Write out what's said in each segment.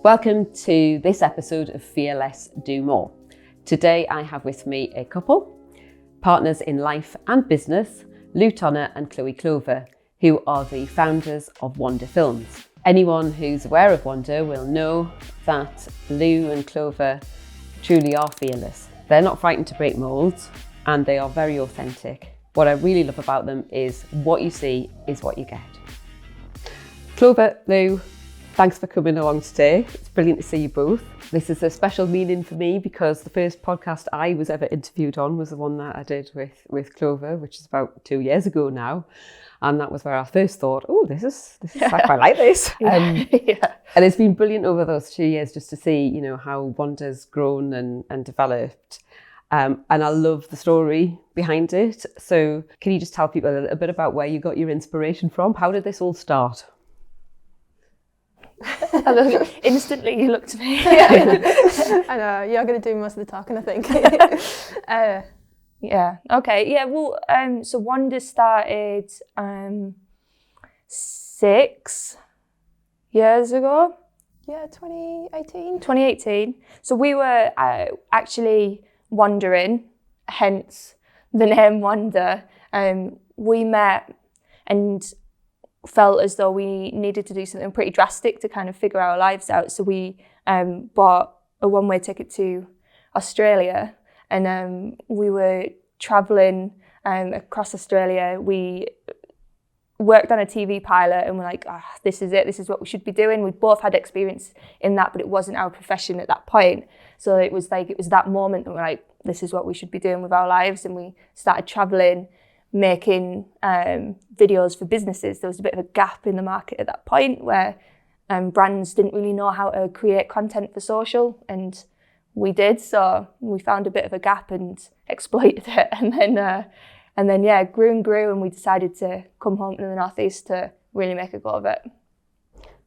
Welcome to this episode of Fear Less, Do More. Today I have with me a couple, partners in life and business, Lou and Chloë Clover, who are the founders of Wonder Films. Anyone who's aware of Wonder will know that Lou and Clover truly are fearless. They're not frightened to break molds and they are very authentic. What I really love about them is what you see is what you get. Clover, Lou, thanks for coming along today. It's brilliant to see you both. This is a special meaning for me because the first podcast I was ever interviewed on was the one that I did with Clover, which is about 2 years ago now. And that was where I first thought, oh, this is I quite like this. And it's been brilliant over those 2 years just to see, you know, how Wonder's grown and developed. And I love the story behind it. So can you just tell people a little bit about where you got your inspiration from? How did this all start? Instantly you looked at me. I know, you're going to do most of the talking, I think. So Wonder started 6 years ago. Yeah, 2018. 2018. So we were actually wondering, hence the name Wonder. We met and felt as though we needed to do something pretty drastic to kind of figure our lives out. So we bought a one-way ticket to Australia, and we were travelling across Australia. We worked on a TV pilot and we're like, this is it, this is what we should be doing. We both had experience in that, but it wasn't our profession at that point. So it was that moment that we're like, this is what we should be doing with our lives. And we started travelling, making videos for businesses. There was a bit of a gap in the market at that point where brands didn't really know how to create content for social, and we did. So we found a bit of a gap and exploited it, and then grew and grew, and we decided to come home to the Northeast to really make a go of it.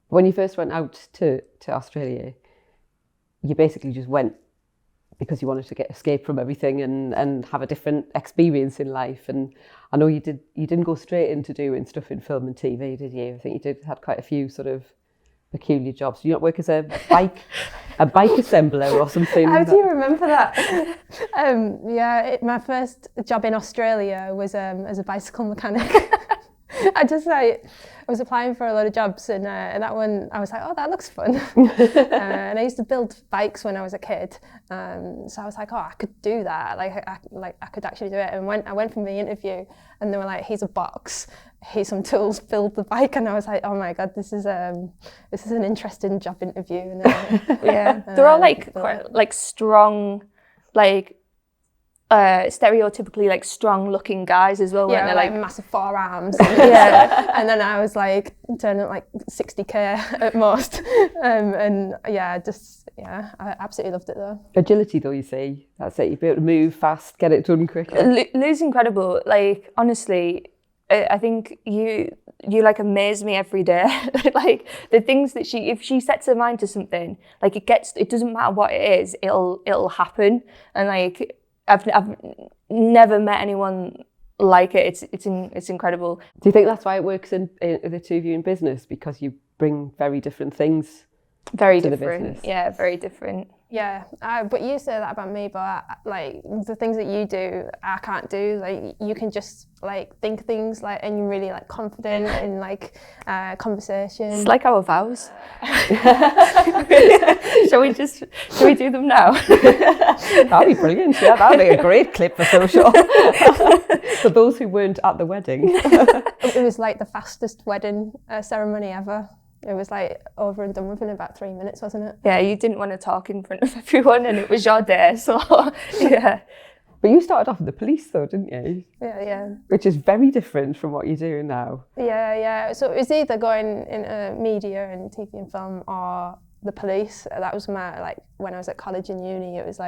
When you first went out to Australia, you basically just went because you wanted to escape from everything and have a different experience in life. And I know you didn't go straight into doing stuff in film and TV, did you? I think you had quite a few sort of peculiar jobs. Do you not work as a bike assembler or something? How do you remember that? My first job in Australia was as a bicycle mechanic. I was applying for a lot of jobs, and that one I was like, oh, that looks fun. And I used to build bikes when I was a kid, so I was like, oh, I could do that. I could actually do it. And I went from the interview, and they were like, here's a box, here's some tools, build the bike. And I was like, oh my god, this is an interesting job interview. And they're all quite strong, stereotypically strong looking guys as well. Yeah, they're massive forearms. And then I was turning 60k at most. I absolutely loved it though. Agility though, you see, that's it. You'd be able to move fast, get it done quickly. Lou's incredible. Honestly, I think you amaze me every day. The things that if she sets her mind to something, it doesn't matter what it is, it'll happen. And I've never met anyone like it. It's incredible. Do you think that's why it works in the two of you in business, because you bring very different things? Very to different. The business? Yeah, very different. Yeah, but you say that about me, but the things that you do, I can't do. You can just think things and you're really confident in conversation. It's like our vows. Shall we do them now? That'd be brilliant. Yeah, that'd be a great clip for social. For those who weren't at the wedding. It was the fastest wedding ceremony ever. It was over and done with in about 3 minutes, wasn't it? Yeah, you didn't want to talk in front of everyone, and it was your day, so yeah. But you started off with the police though, didn't you? Yeah. Which is very different from what you're doing now. Yeah. So it was either going into media and TV and film or the police. That was my, when I was at college and uni, it was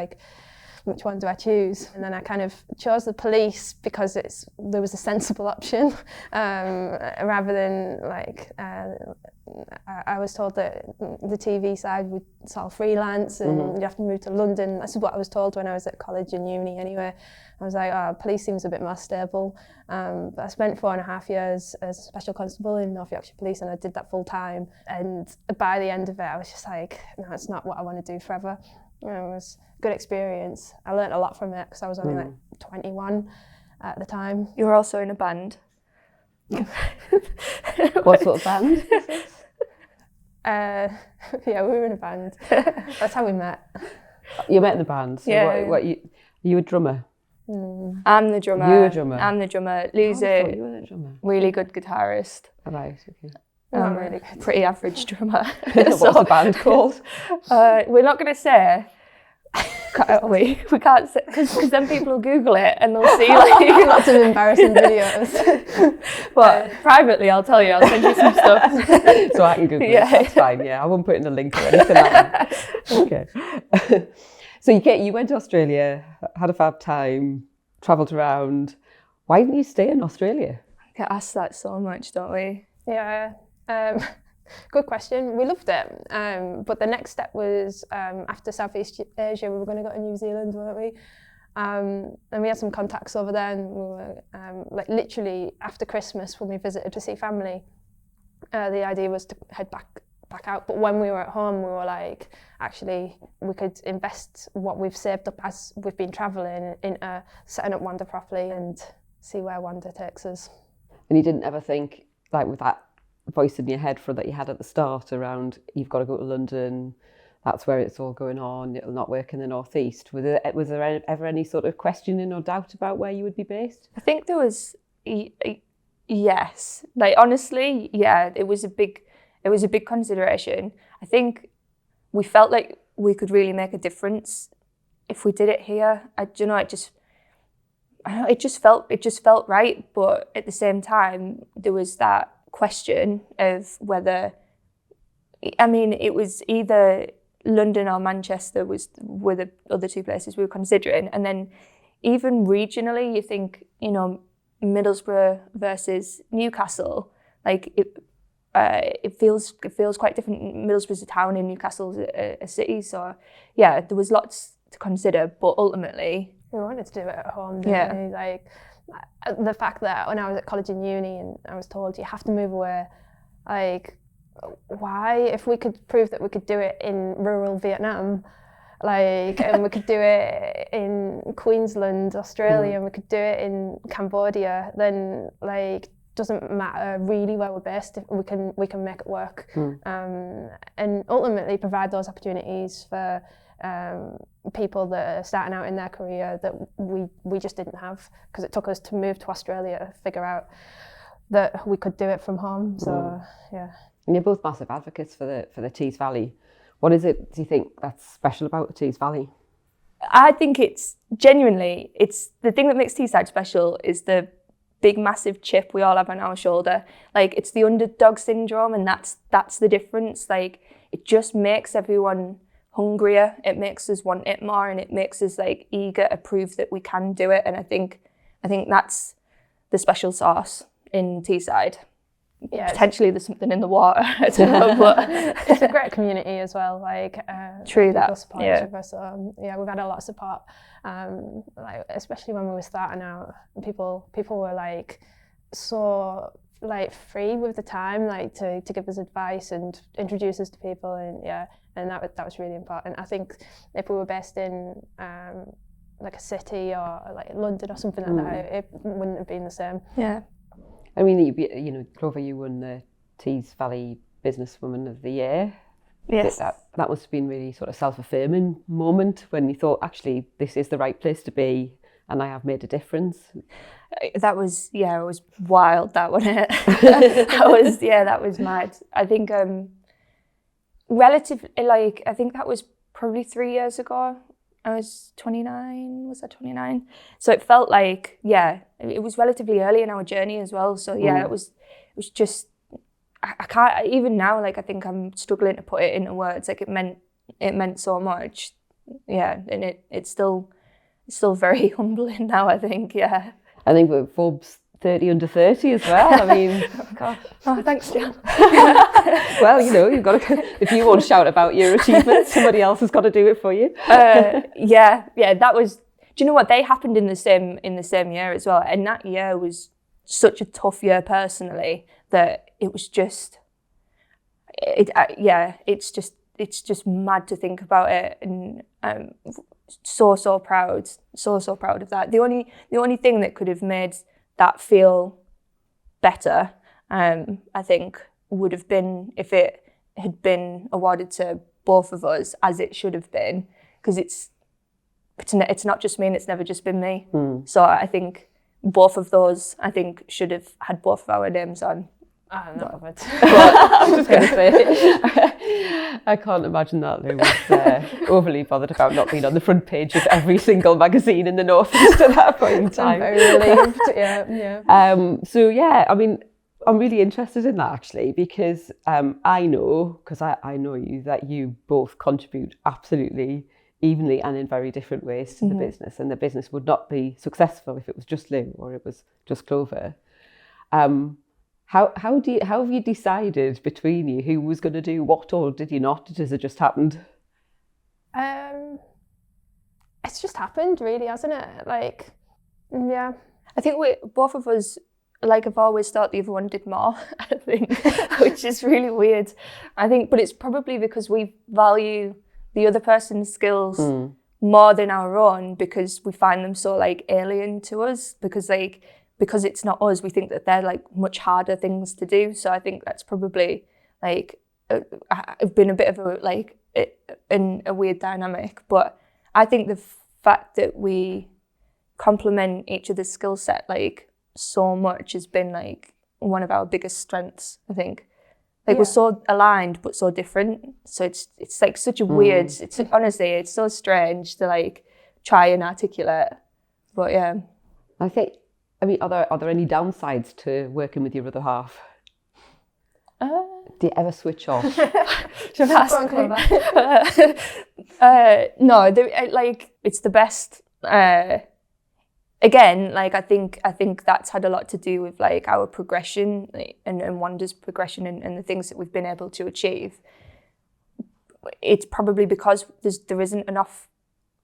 which one do I choose? And then I kind of chose the police because there was a sensible option, rather than like, I was told that the TV side would sell freelance and you'd have to move to London. That's what I was told when I was at college and uni anyway. I was like, oh, police seems a bit more stable. But I spent 4.5 years as a special constable in North Yorkshire Police, and I did that full time. And by the end of it, I was just like, no, it's not what I want to do forever. It was a good experience. I learned a lot from it because I was only like 21 at the time. You were also in a band. What sort of band? Yeah, we were in a band. That's how we met. You met in the band. So Yeah. You a drummer? I'm the drummer. You a drummer? I'm the drummer. Lou's I thought a you were the drummer. really good guitarist. Right, okay. Not really good. Pretty average drummer. What's the band called? We're not going to say. We can't say, because then people will Google it and they'll see like Lots of embarrassing videos. But privately, I'll tell you. I'll send you some stuff. So I can Google Yeah. it. That's fine. Yeah, I won't put in a link or anything like that. Okay. So you went to Australia, had a fab time, travelled around. Why didn't you stay in Australia? I get asked that so much, don't we? Yeah, good question. We loved it, but the next step was after Southeast Asia, we were going to go to New Zealand, weren't we? And we had some contacts over there, and we were like literally after Christmas when we visited to see family. The idea was to head back out, but when we were at home, we were like, actually, we could invest what we've saved up as we've been travelling into setting up Wander properly and see where Wander takes us. And you didn't ever think, like with that voice in your head that you had at the start around, you've got to go to London, that's where it's all going on, it'll not work in the northeast. Was there ever any sort of questioning or doubt about where you would be based? I think there was, yes. Like honestly, yeah, it was a big consideration. I think we felt like we could really make a difference if we did it here. It just felt right, but at the same time, there was that question of whether, I mean, it was either London or Manchester were the other two places we were considering, and then even regionally, you think, you know, Middlesbrough versus Newcastle, like it feels quite different. Middlesbrough's a town and Newcastle's a city, so yeah, there was lots to consider, but ultimately we wanted to do it at home, didn't we? Like the fact that when I was at college and uni and I was told you have to move away, like why? If we could prove that we could do it in rural Vietnam, like, and we could do it in Queensland, Australia, and we could do it in Cambodia, then like doesn't matter really where we're based, if we can make it work, and ultimately provide those opportunities for people that are starting out in their career that we just didn't have, because it took us to move to Australia to figure out that we could do it from home. So yeah. And you're both massive advocates for the Tees Valley. What is it, do you think, that's special about the Tees Valley? I think it's genuinely, it's the thing that makes Teesside special is the big massive chip we all have on our shoulder. Like, it's the underdog syndrome, and that's the difference. Like, it just makes everyone hungrier, it makes us want it more, and it makes us like eager to prove that we can do it. And I think that's the special sauce in Teesside. Yeah, potentially there's something in the water. I don't know, but it's a great community as well. Like, true people that. support each other. So yeah, we've had a lot of support. Like especially when we were starting out, people were like so like free with the time, like to give us advice and introduce us to people, and yeah, and that was really important. I think if we were based in like a city or like London or something like that, it wouldn't have been the same. Yeah. I mean, you know, Clover, you won the Tees Valley Businesswoman of the Year. Yes. That must have been really sort of self-affirming moment when you thought, actually, this is the right place to be and I have made a difference. That was, it was wild, that wasn't it? that was mad. I think relatively, like, I think that was probably 3 years ago. I was 29, was I 29? So it felt like, it was relatively early in our journey as well. So it was just, I can't, even now, like, I think I'm struggling to put it into words. Like, it meant so much. Yeah, and it still still very humbling now, I think, yeah. I think we're Forbes 30 under 30 as well. I mean, gosh. Oh, thanks, Jan. Well, you've got to, if you won't shout about your achievements, somebody else has got to do it for you. Yeah, that was, do you know what, they happened in the same year as well, and that year was such a tough year personally that it was just, it's just mad to think about it, and so proud of that. The only thing that could have made that feel better, I think, would have been if it had been awarded to both of us, as it should have been, because it's not just me, and it's never just been me. So I think both of those, should have had both of our names on. I'm not bothered. I was just going to say, I can't imagine that Lou was overly bothered about not being on the front page of every single magazine in the North East at that point in time. I'm very relieved, yeah. So yeah, I mean, I'm really interested in that actually, because I know you, that you both contribute absolutely evenly and in very different ways to the business, and the business would not be successful if it was just Lou or it was just Clover. How have you decided between you who was going to do what, or did you not? Has it just happened? It's just happened, really, hasn't it? Like, yeah. I think both of us, like, have always thought the other one did more, I think, which is really weird. I think, but it's probably because we value the other person's skills more than our own, because we find them so, like, alien to us, because it's not us, we think that they're, like, much harder things to do. So I think that's probably, like, been a bit of a, like, a weird dynamic. But I think the fact that we complement each other's skill set, like, so much has been, like, one of our biggest strengths, I think. Like, we're so aligned but so different. So it's like such a weird, honestly, it's so strange to, like, try and articulate. But yeah. I think, I mean, are there any downsides to working with your other half? Do you ever switch off? No, like, it's the best. Again, like, I think that's had a lot to do with, like, our progression, and Wanda's progression, and the things that we've been able to achieve. It's probably because there isn't enough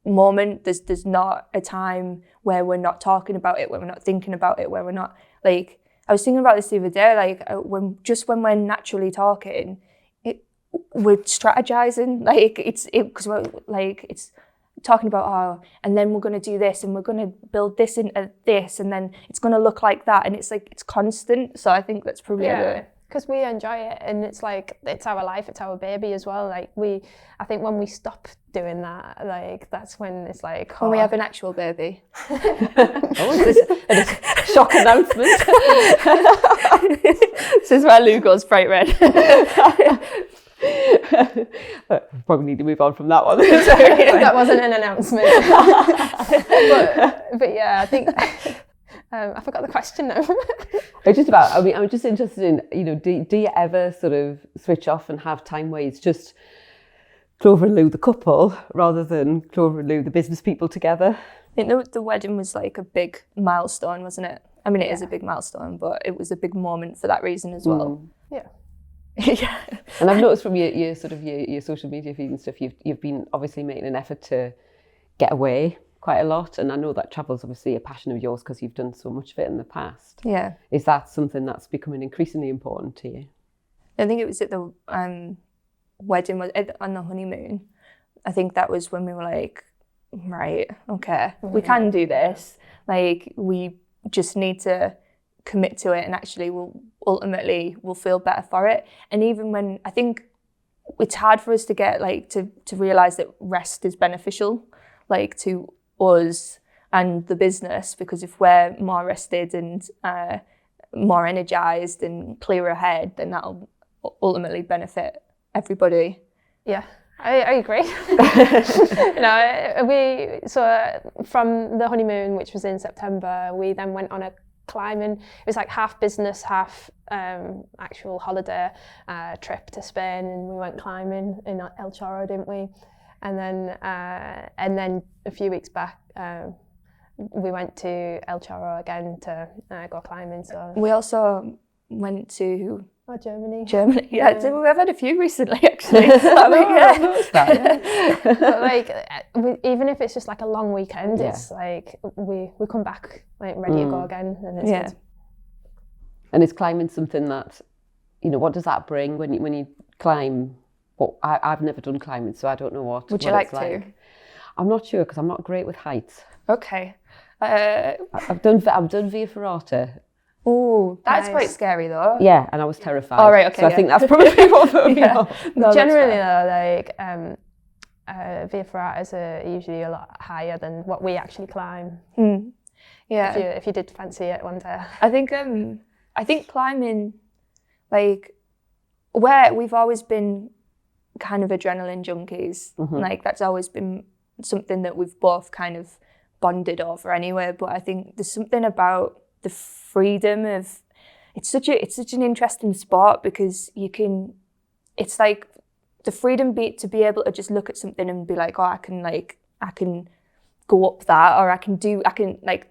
moment. There's not a time where we're not talking about it, where we're not thinking about it, where we're not, like, I was thinking about this the other day, like, when we're naturally talking, we're strategizing, like, because we're, like, it's talking about, and then we're going to do this, and we're going to build this into this, and then it's going to look like that, and it's, like, it's constant. So I think that's probably because we enjoy it, and it's, like, it's our life, it's our baby as well. Like, I think when we stop doing that, like, that's when it's like, when we have an actual baby. Is this a shock announcement? This is where Lou goes bright red. Probably need to move on from that one. That wasn't an announcement. but yeah, I think I forgot the question now. I'm just interested in, do you ever sort of switch off and have time where it's just Clover and Lou the couple rather than Clover and Lou the business people together? I think the wedding was, like, a big milestone, wasn't it? I mean, it is a big milestone, but it was a big moment for that reason as well. Yeah. Yeah. And I've noticed from your social media feed and stuff, you've been obviously making an effort to get away quite a lot, and I know that travel's obviously a passion of yours because you've done so much of it in the past. Yeah. Is that something that's becoming increasingly important to you? I think it was at the wedding, on the honeymoon. I think that was when we were like, right, okay, we can do this. Like, we just need to commit to it, and actually we'll feel better for it. And even when, I think it's hard for us to get, like, to realise that rest is beneficial, like, to us and the business, because if we're more rested and more energised and clearer head, then that'll ultimately benefit everybody. Yeah. I agree. From the honeymoon, which was in September, we then went on a climbing. It was like half business, half actual holiday trip to Spain, and we went climbing in El Chorro, didn't we? And then a few weeks back, we went to El Chorro again to go climbing. So we also went to Germany. Yeah, we've had a few recently actually. But like, even if it's just like a long weekend, it's like we come back like ready to go again, and it's good. And is climbing something that, what does that bring when you climb? Well, I've never done climbing, so I don't know what. Would you like to? I'm not sure because I'm not great with heights. Okay. I've done Via Ferrata. Oh, that's quite scary though. Yeah, and I was terrified. All right, okay. So I think that's probably what put me off. No, generally though, like Via Ferratas are usually a lot higher than what we actually climb. Yeah. If you did fancy it one day. I think climbing, like, where we've always been kind of adrenaline junkies, like that's always been something that we've both kind of bonded over anyway. But I think there's something about the freedom of it's such an interesting sport because it's like the freedom to be able to just look at something and be like, oh, I can go up that, or I can like,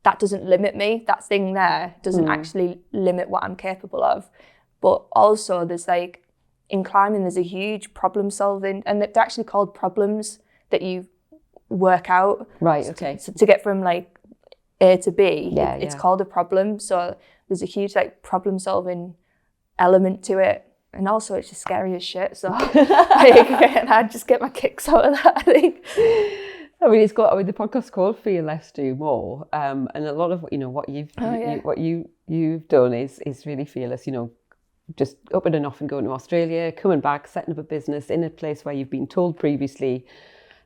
that doesn't limit me. That thing there doesn't actually limit what I'm capable of. But also there's like, in climbing, there's a huge problem solving, and they're actually called problems that you work out. Right, okay. So to get from like A to B, it's called a problem. So there's a huge like problem solving element to it. And also it's just scary as shit. So I just get my kicks out of that, I think. The podcast's called Fear Less, Do More. And a lot of what you've done is really fearless, just up and off and going to Australia, coming back, setting up a business in a place where you've been told previously,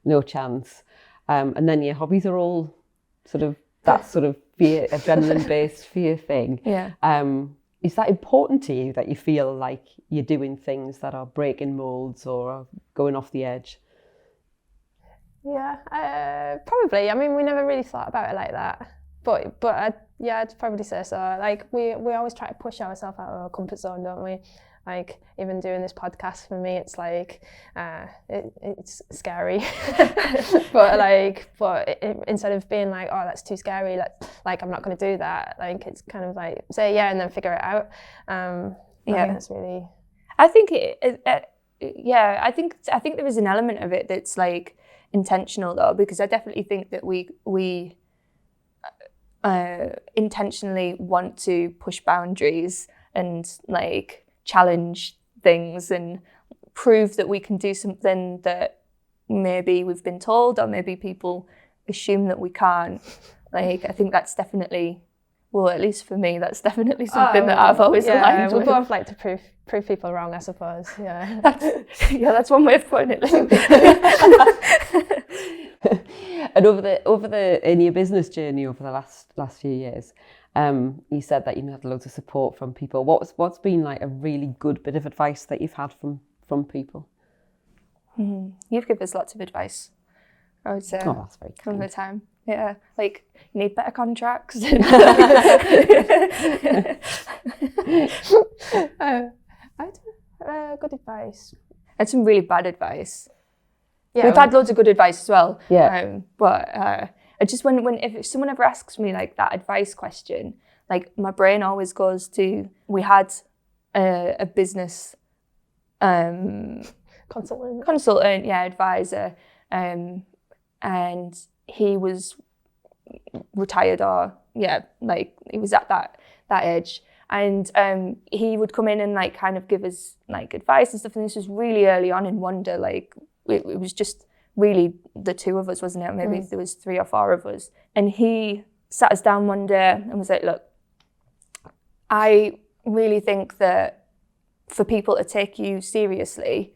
no chance. And then your hobbies are all sort of that sort of fear, adrenaline-based fear thing. Yeah. Is that important to you, that you feel like you're doing things that are breaking molds or are going off the edge? Yeah, probably. I mean, we never really thought about it like that. But I'd probably say so. Like we always try to push ourselves out of our comfort zone, don't we? Like even doing this podcast for me, it's like it's scary. Instead of being like, oh, that's too scary, I'm not going to do that. Like it's kind of like say and then figure it out. I think that's really. I think I think there is an element of it that's like intentional though, because I definitely think that we intentionally want to push boundaries and like challenge things and prove that we can do something that maybe we've been told or maybe people assume that we can't. Like I think that's definitely, well, at least for me, that's definitely something that I've always aligned with. We both like to prove people wrong, I suppose. Yeah, that's one way of putting it. And in your business journey over the last few years, you said that you had loads of support from people. What's been like a really good bit of advice that you've had from people? You've given us lots of advice, I would say. Oh, that's very kind. All the time. Yeah, like you need better contracts. I had good advice. I had some really bad advice. Yeah, we've had loads of good advice as well. Yeah. But I just if someone ever asks me like that advice question, like my brain always goes to, we had a business consultant, advisor, and he was retired or like he was at that age, and he would come in and like kind of give us like advice and stuff. And this was really early on in Wonder, like it was just really the two of us, wasn't it? Maybe there was 3 or 4 of us. And he sat us down one day and was like, look, I really think that for people to take you seriously,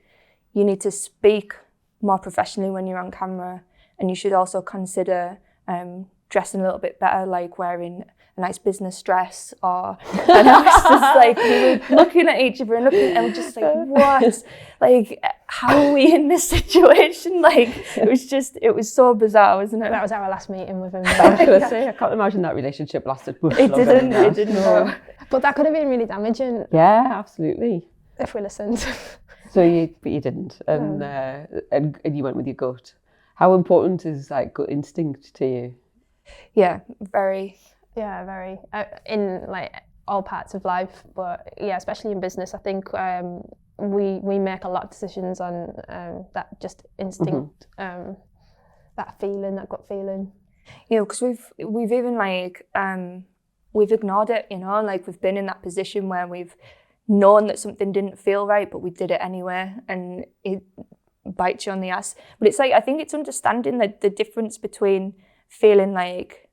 you need to speak more professionally when you're on camera, and you should also consider dressing a little bit better, like wearing a nice business dress. And I was just like, we were looking at each other and we're just like, what? Like, how are we in this situation? Like, it was so bizarre, wasn't it? That was our last meeting with him. I was going to say, I can't imagine that relationship lasted much longer than that. It didn't. No. But that could have been really damaging. Yeah, absolutely. If we listened. But you didn't, and you went with your gut. How important is like gut instinct to you? Yeah, very. Yeah, very. In like all parts of life, but yeah, especially in business, I think we make a lot of decisions on that just instinct, that feeling, that gut feeling. You know, because we've even like we've ignored it. You know, like we've been in that position where we've known that something didn't feel right, but we did it anyway, and it bites you on the ass. But it's like, I think it's understanding the difference between feeling like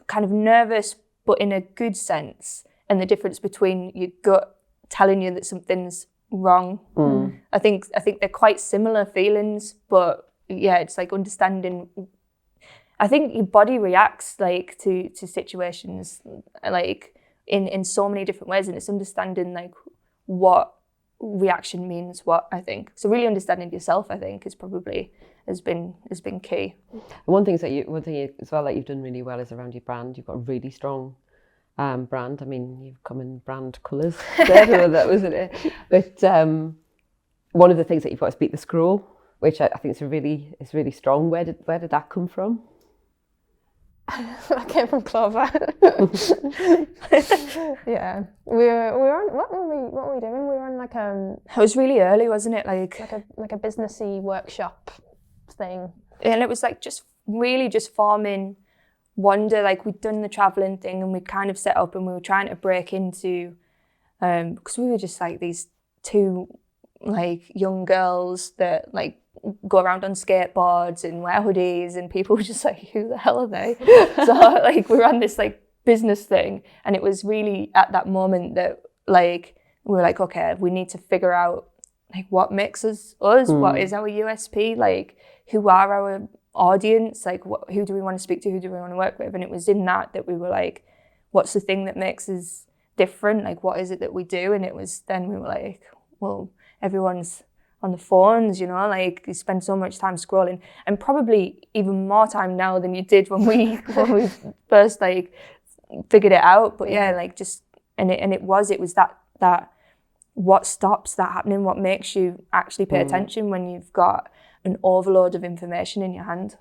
kind of nervous but in a good sense, and the difference between your gut telling you that something's wrong. I think they're quite similar feelings, but yeah, it's like understanding. I think your body reacts like to situations like in so many different ways, and it's understanding like what reaction means what, I think. So really understanding yourself, I think, is probably has been key. One thing as well that you've done really well is around your brand. You've got a really strong brand. I mean, you've come in brand colours. That wasn't it. But one of the things that you've got is beat the scroll, which I think is really strong. Where did that come from? That came from Clover. Yeah, we were on. What were we doing? We were on like It was really early, wasn't it? Like a businessy workshop thing. And it was like just forming Wonder. Like we'd done the travelling thing, and we'd kind of set up, and we were trying to break into, because we were just like these two like young girls that like go around on skateboards and wear hoodies, and people were just like, who the hell are they? So like we were on this like business thing, and it was really at that moment that like we were like, okay, we need to figure out like what makes us, what is our USP, like who are our audience, like who do we want to speak to, who do we want to work with? And it was in that we were like, what's the thing that makes us different, like what is it that we do? And it was then we were like, well, everyone's on the phones, you know, like you spend so much time scrolling, and probably even more time now than you did when we first like figured it out. But yeah, like just it was that what stops that happening, what makes you actually pay attention when you've got an overload of information in your hand.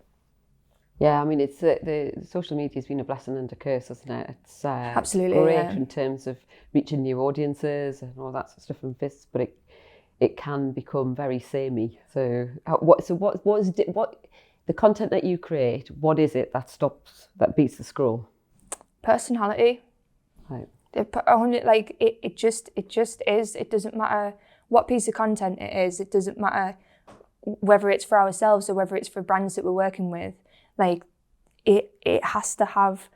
Yeah, I mean, it's the social media has been a blessing and a curse, hasn't it? It's absolutely great in terms of reaching new audiences and all that sort of stuff in business, but it can become very samey. So what is the content that you create? What is it that beats the scroll? Personality. Right. Like it just is. It doesn't matter what piece of content it is. It doesn't matter whether it's for ourselves or whether it's for brands that we're working with. Like it has to have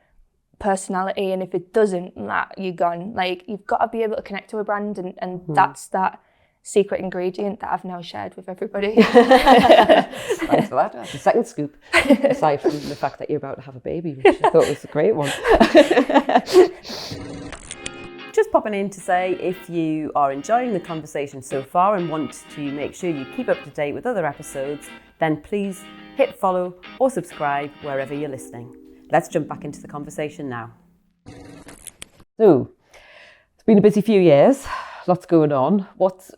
personality, and if it doesn't, you're gone. Like you've got to be able to connect to a brand, and that's that secret ingredient that I've now shared with everybody. Thanks for that. That's the second scoop, aside from the fact that you're about to have a baby, which I thought was a great one. Just popping in to say, if you are enjoying the conversation so far and want to make sure you keep up to date with other episodes, then please hit follow or subscribe wherever you're listening. Let's jump back into the conversation now. So, it's been a busy few years. Lots going on. What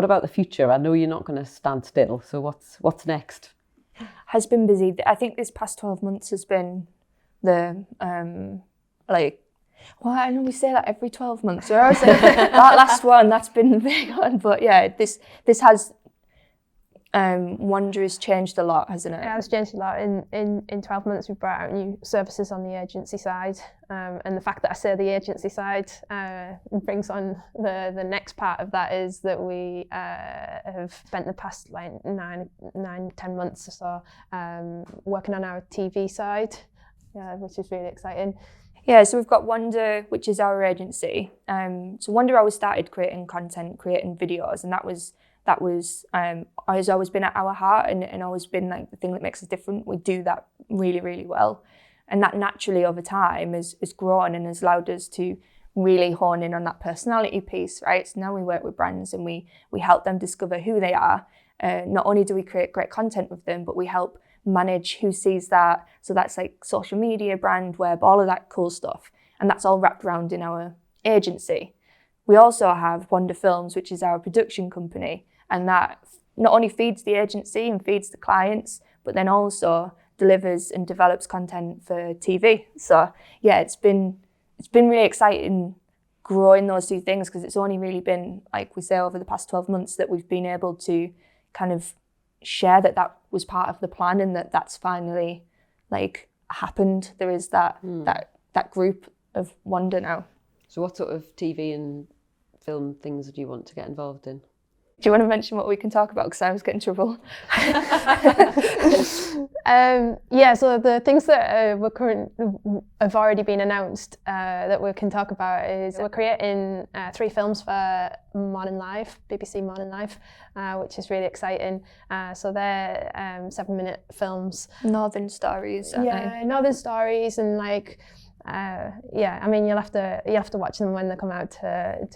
about the future? I know you're not going to stand still. So what's next? Has been busy. I think this past 12 months has been the well, I know we say that every 12 months. So I was like, that last one, that's been the big one. But yeah, this has Wonder has changed a lot, hasn't it? Yeah, it's changed a lot. In 12 months, we've brought out new services on the agency side. And the fact that I say the agency side brings on the next part of that is that we have spent the past like 9-10 months or so working on our TV side, which is really exciting. Yeah, so we've got Wonder, which is our agency. So Wonder always started creating content, creating videos, and that has always been at our heart and always been like the thing that makes us different. We do that really, really well. And that naturally over time has grown and has allowed us to really hone in on that personality piece, right? So now we work with brands and we help them discover who they are. Not only do we create great content with them, but we help manage who sees that. So that's like social media, brand, web, all of that cool stuff. And that's all wrapped around in our agency. We also have Wonder Films, which is our production company. And that not only feeds the agency and feeds the clients, but then also delivers and develops content for TV. So yeah, it's been really exciting growing those two things, because it's only really been, like we say, over the past 12 months that we've been able to kind of share that was part of the plan, and that's finally like happened. There is that group of wonder now. So what sort of TV and film things do you want to get involved in? Do you want to mention what we can talk about? Because I was getting in trouble. So the things that have already been announced that we can talk about is we're creating 3 films for Morning Live, BBC Morning Live, which is really exciting. So they're 7-minute films. Northern stories. Northern stories, and like. I mean, you'll have to watch them when they come out to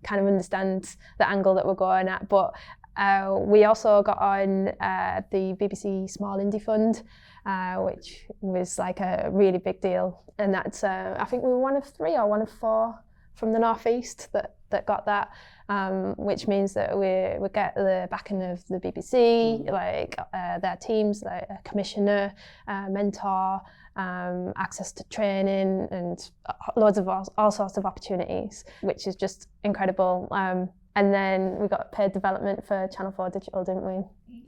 kind of understand the angle that we're going at. But we also got on the BBC Small Indie Fund, which was like a really big deal. And that's I think we were one of 3 or one of 4 from the Northeast that got that, which means that we get the backing of the BBC, like their teams, like a commissioner, mentor, access to training, and loads of all sorts of opportunities, which is just incredible. And then we got paid development for Channel 4 Digital, didn't we?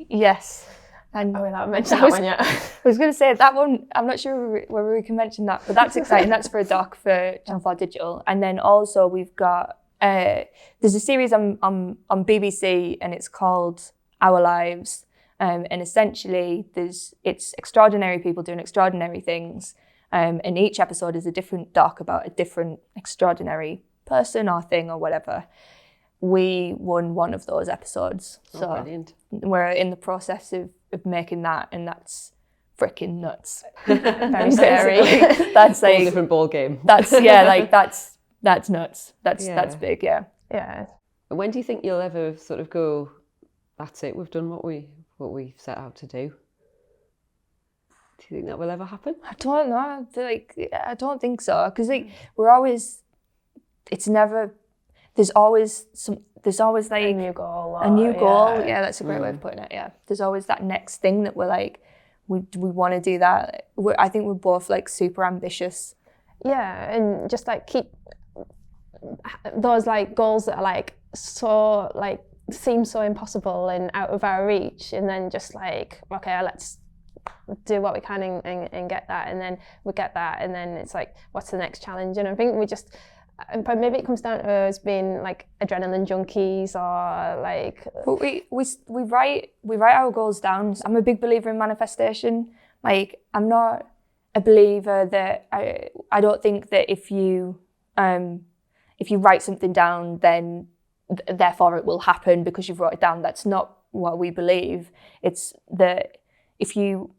Yes. And we haven't mentioned that one yet. I was going to say that one, I'm not sure whether we can mention that, but that's exciting. That's for a doc for Channel 4 Digital. And then also we've got, there's a series on BBC, and it's called Our Lives. And essentially it's extraordinary people doing extraordinary things. And each episode is a different doc about a different extraordinary person or thing or whatever. We won one of those episodes. So brilliant. We're in the process of making that, and that's freaking nuts. Very scary. That's like a different ball game. That's that's nuts. That's big, yeah. Yeah. When do you think you'll ever sort of go, that's it, we've done what we set out to do? Do you think that will ever happen? I don't know. I don't think so, because we're always. It's never. There's always like a new goal. A new goal. Yeah, that's a great way of putting it. Yeah, there's always that next thing that we're like, we want to do that. I think we're both like super ambitious. Yeah, and just like keep those like goals that are like so like seem so impossible and out of our reach, and then just like, okay, let's do what we can and get that, and then we get that, and then it's like, what's the next challenge? And I think we just. But maybe it comes down to us being like adrenaline junkies, or like. But we write our goals down. I'm a big believer in manifestation. Like, I'm not a believer that I don't think that if you write something down, then therefore it will happen because you've wrote it down. That's not what we believe. It's that if you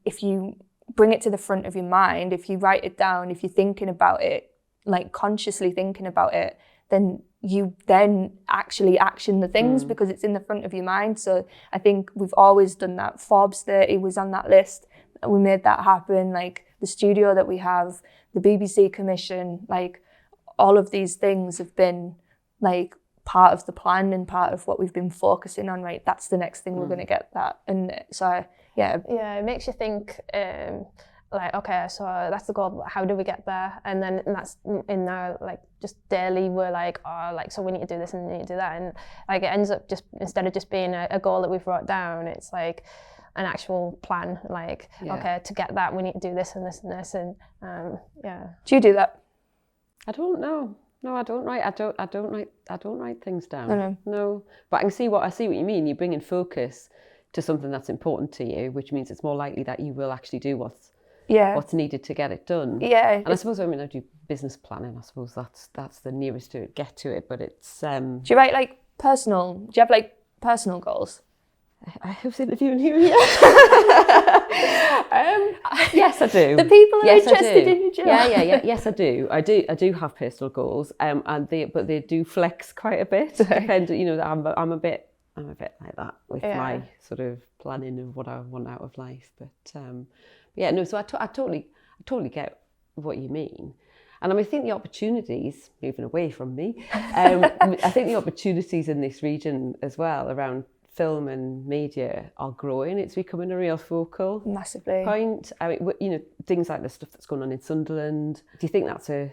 bring it to the front of your mind, if you write it down, if you're thinking about it, like consciously thinking about it, then you then actually action the things because it's in the front of your mind. So I think we've always done that. Forbes 30 was on that list. We made that happen. Like the studio that we have, the BBC commission, like all of these things have been like part of the plan and part of what we've been focusing on. Right, that's the next thing we're going to get that. And so yeah, it makes you think. Like, okay, so that's the goal, how do we get there? And then that's in there, like, just daily, we're like, oh, like, so we need to do this and we need to do that. And, like, it ends up just, instead of just being a goal that we've wrote down, it's, like, an actual plan. Like, okay, to get that, we need to do this and this and this. And, yeah. Do you do that? I don't know. No, I don't write. I don't write things down. No. But I see what you mean. You bring in focus to something that's important to you, which means it's more likely that you will actually do what's needed to get it done. Yeah. And I suppose, I mean, I do business planning. I suppose that's the nearest to get to it. But it's. Do you write like personal? Do you have like personal goals? I was interviewing you. Yeah. Yes, I do. The people are interested in your job. Yeah. Yes, I do. I do have personal goals. And they do flex quite a bit. Depending, you know, I'm a bit like that with my sort of planning of what I want out of life. But. Yeah, no, so I totally get what you mean. And I think the opportunities, moving away from me, I think the opportunities in this region as well around film and media are growing. It's becoming a real focal Massively. point. I mean, you know, things like the stuff that's going on in Sunderland. Do you think that's a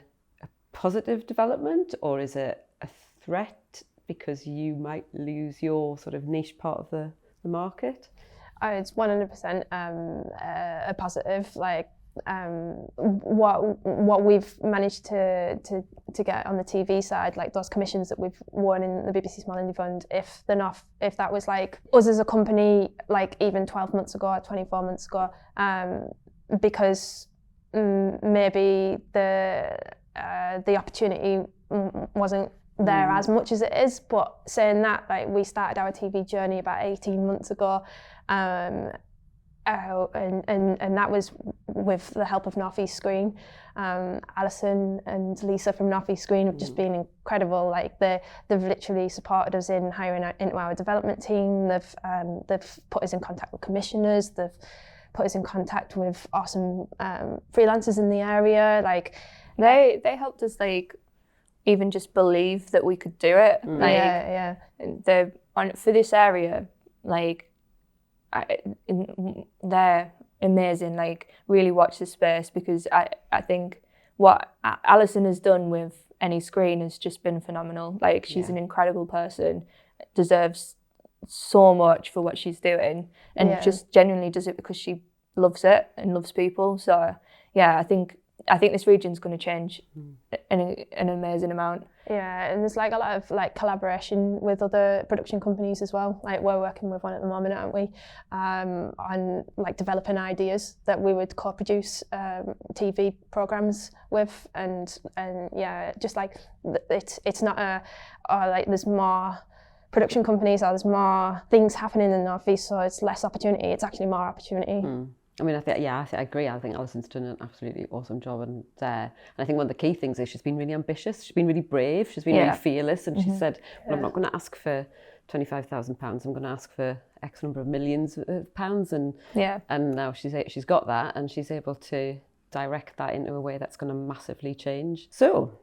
positive development, or is it a threat because you might lose your sort of niche part of the market? It's 100% a positive. Like what we've managed to get on the TV side, like those commissions that we've won in the BBC Small Indie Fund, if that was like us as a company, like even 12 months ago or 24 months ago, because maybe the opportunity wasn't there as much as it is. But saying that, like, we started our TV journey about 18 months ago, and that was with the help of North East Screen. Alison and Lisa from North East Screen have just been incredible. Like they've literally supported us in hiring into our development team. They've put us in contact with commissioners. They've put us in contact with awesome freelancers in the area. Like they helped us, like, even just believe that we could do it. Yeah. For this area, like, they're amazing. Like, really watch the space, because I think what Alison has done with Any Screen has just been phenomenal. Like, she's an incredible person, deserves so much for what she's doing, and just genuinely does it because she loves it and loves people. So yeah, I think this region's going to change an amazing amount. Yeah, and there's like a lot of like collaboration with other production companies as well. Like we're working with one at the moment, aren't we? On like developing ideas that we would co-produce TV programs with, and yeah, just like it's not like there's more production companies or there's more things happening in the North East, so it's less opportunity. It's actually more opportunity. I mean, I agree. I think Alison's done an absolutely awesome job and there. And I think one of the key things is she's been really ambitious. She's been really brave. She's been really fearless. And she said, well, I'm not going to ask for £25,000. I'm going to ask for X number of millions of pounds. And now she's got that, and she's able to direct that into a way that's going to massively change. So,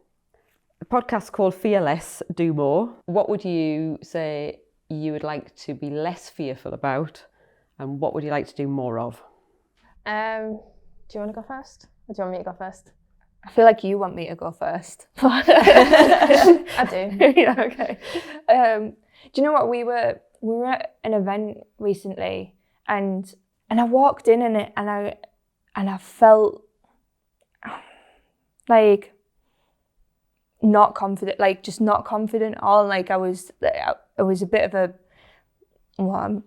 a podcast called Fear Less, Do More. What would you say you would like to be less fearful about, and what would you like to do more of? Do you want to go first? Or do you want me to go first? I feel like you want me to go first. I do. Yeah, okay. Do you know what? We were at an event recently, and I walked in it, and I felt like not confident, like just not confident at all. Like I was a bit of a, well, I'm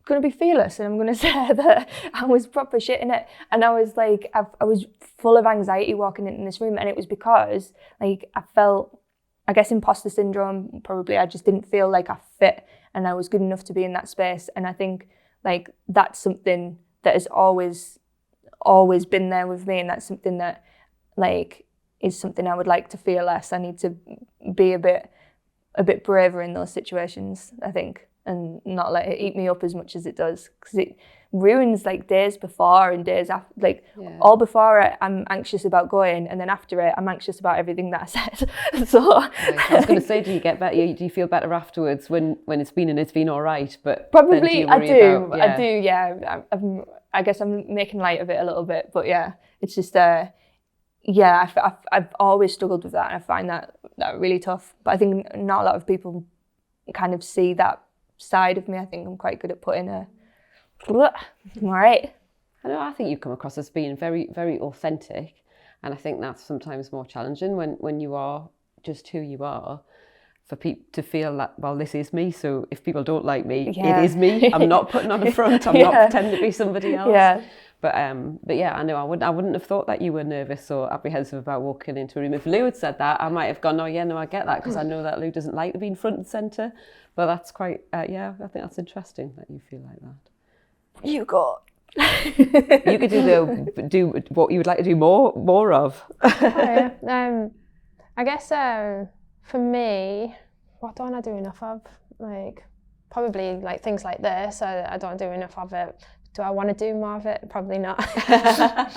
going to be fearless, and I'm going to say that I was proper shitting it, and I was like, I was full of anxiety walking into this room, and it was because, like, I felt, I guess, imposter syndrome, probably. I just didn't feel like I fit and I was good enough to be in that space, and I think, like, that's something that has always been there with me, and that's something that, like, is something I would like to feel less. I need to be a bit braver in those situations, I think, and not let it eat me up as much as it does, because it ruins, like, days before and days after. Like, all before it, I'm anxious about going, and then after it, I'm anxious about everything that I said. So I was going to say, do you get better? Do you feel better afterwards when it's been all right? But probably I do. Yeah. I guess I'm making light of it a little bit, but yeah, it's just I've always struggled with that, and I find that really tough. But I think not a lot of people kind of see that side of me. I think I'm quite good at putting I'm all right. I think you come across as being very, very authentic, and I think that's sometimes more challenging when you are just who you are, for people to feel that, well, this is me, so if people don't like me, it is me. I'm not putting on a front. I'm not pretending to be somebody else. Yeah. But yeah, I know I wouldn't have thought that you were nervous or apprehensive about walking into a room. If Lou had said that, I might have gone, oh yeah, no, I get that, because I know that Lou doesn't like to be in front and centre. But that's quite, I think that's interesting that you feel like that. You go. You could do what you would like to do more of. I guess for me, what don't I do enough of? Like, probably like things like this. I don't do enough of it. Do I want to do more of it? Probably not.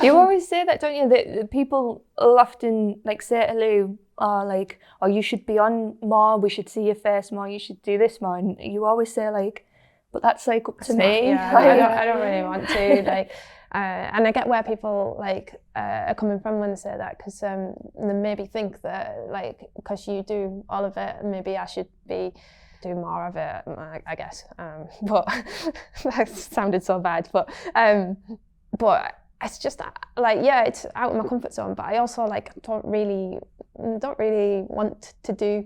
You always say that, don't you? That people will often like say to Lou, like, oh, you should be on more, we should see your face more, you should do this more. And you always say like, but that's like up to me. Yeah, I don't really want to. Like, and I get where people like are coming from when they say that, because they maybe think that like because you do all of it, maybe I should be do more of it, I guess. But that sounded so bad. But it's just like, yeah, it's out of my comfort zone. But I also like don't really want to do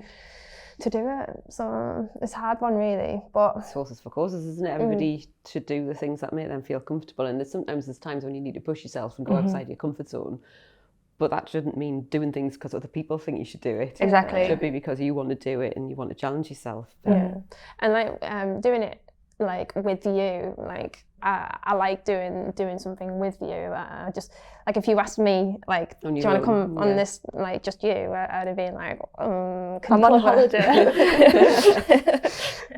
it. So it's a hard one, really. But it's horses for courses, isn't it? Everybody should do the things that make them feel comfortable. And there's times when you need to push yourself and go outside your comfort zone. But that shouldn't mean doing things because other people think you should do it. Exactly. It should be because you want to do it and you want to challenge yourself. Yeah. And like doing it like with you, like I like doing something with you. I just like if you asked me like, do you want to come on this, like just you, I'd have been like, I'm on holiday.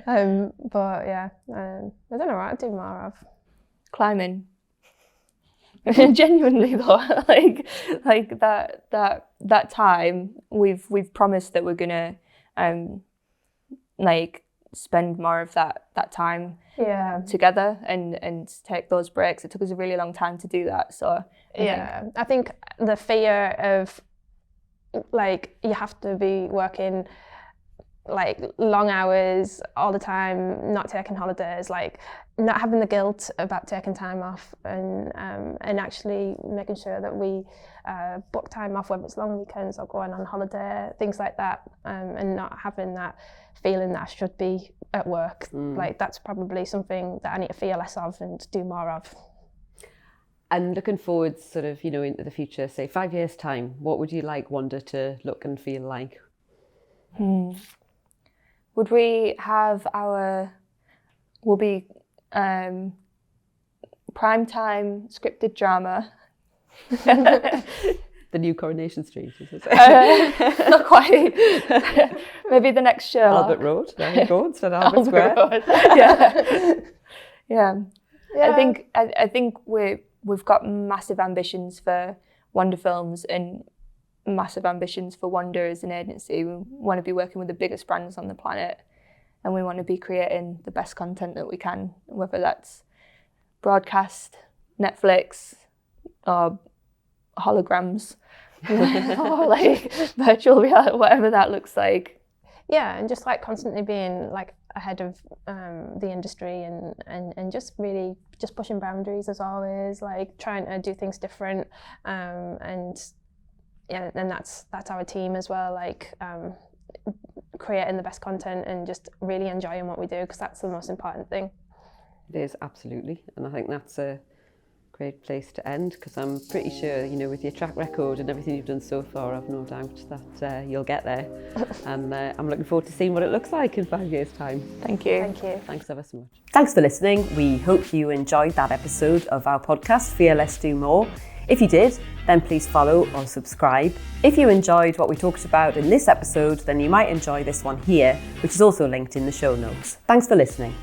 But yeah, I don't know what I'd do more of. Climbing. Genuinely though, like that time we've promised that we're gonna like spend more of that time together and take those breaks. It took us a really long time to do that. So I think the fear of like you have to be working like long hours all the time, not taking holidays, like not having the guilt about taking time off, and actually making sure that we book time off, whether it's long weekends or going on holiday, things like that, and not having that feeling that I should be at work. Like that's probably something that I need to feel less of and do more of. And looking forward sort of, into the future, say 5 years time, what would you like Wanda to look and feel like? Would we have will be primetime scripted drama? The new Coronation Street, is it? Not quite. Maybe the next show. Albert Road, there you go, instead of Albert Square. Road. Yeah. I think we've got massive ambitions for Wanda Films and massive ambitions for Wanda as an agency. We want to be working with the biggest brands on the planet, and we want to be creating the best content that we can, whether that's broadcast, Netflix, or holograms, or like virtual reality, whatever that looks like. Yeah, and just like constantly being like ahead of the industry and just really just pushing boundaries as always, like trying to do things different, and that's our team as well, like creating the best content and just really enjoying what we do, because that's the most important thing. It is, absolutely, and I think that's a great place to end, because I'm pretty sure, with your track record and everything you've done so far, I've no doubt that you'll get there. And I'm looking forward to seeing what it looks like in 5 years' time. Thank you. Thank you. Thanks ever so much. Thanks for listening. We hope you enjoyed that episode of our podcast, Fear Less, Do More. If you did, then please follow or subscribe. If you enjoyed what we talked about in this episode, then you might enjoy this one here, which is also linked in the show notes. Thanks for listening.